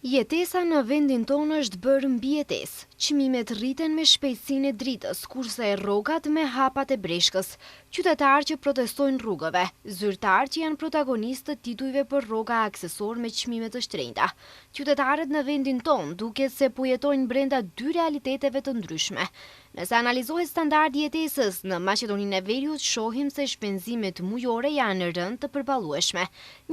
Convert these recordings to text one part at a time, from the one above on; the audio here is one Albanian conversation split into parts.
Jetesa në vendin tonë është bërë mbijetesë. Çmimet rriten me shpejtësinë e dritës, kurse rrogat me hapat e breshkës. Qytetarë që protestojnë rrugëve, zyrtarë që janë protagonistë të titujve për rroga aksesor me çmime të shtrenjta. Qytetarët në vendin tonë duket se po jetojnë brenda dy realiteteve të ndryshme. Nëse analizohet standardi jetesës në Maqedoninë e Veriut, shohim se shpenzimet mujore janë rënd të përballueshme.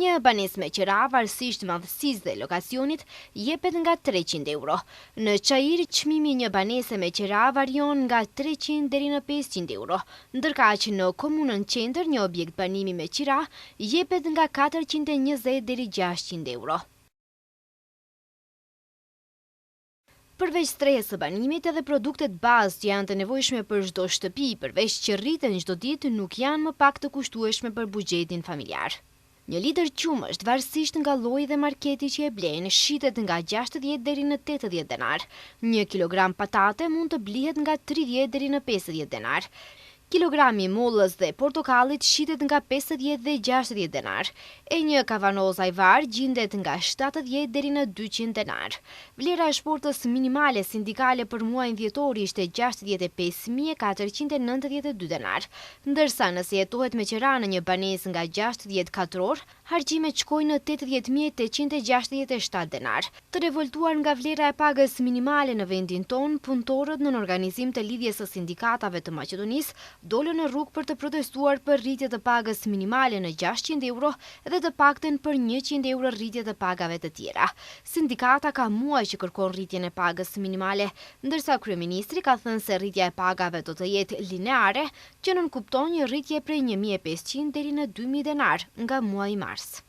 Një banesë me qira, varësisht madhësisë dhe lokacionit, jepet nga 300 euro. Në Çajir, çmimi i një banese me qira varion nga 300 deri në 500 euro, ndërka që në komunën Qendër një objekt banimi me qira jepet nga 420 deri 600 euro. Përveç stresë së banimit, edhe produktet bazë që janë të nevojshme për çdo shtëpi, përveç që rriten çdo ditë, nuk janë më pak të kushtueshme për buxhetin familjar. Një litër qumësht, varësisht nga lloji dhe marketi që e blen, shitet nga 60 deri në 80 denar. 1 kilogram patate mund të blihet nga 30 deri në 50 denar. Kilogrami mollës dhe portokallit shitet nga 50 dhe 60 denar, e një kavanoz ajvar gjendet nga 70 deri në 200 denar. Vlera e shportës minimale sindikale për muajin dhjetor ishte 65.492 denar, ndërsa nëse jetohet me qira në një banesë nga 60 katror, harximet shkojnë në 80.867 denar. Të revoltuar nga vlera e pagës minimale në vendin tonë, punëtorët në organizim të lidhjes së sindikatave të Maqedonisë dolën në rrugë për të protestuar për rritje të pagës minimale në 600 euro dhe të paktën për 100 euro rritje të pagave të tjera. Sindikata ka muaj që kërkon rritjen e pagës minimale, ndërsa kryeministri ka thënë se rritja e pagave do të jetë lineare, që nënkupton një rritje prej 1.500 deri në 2.000 denar nga muaji mars.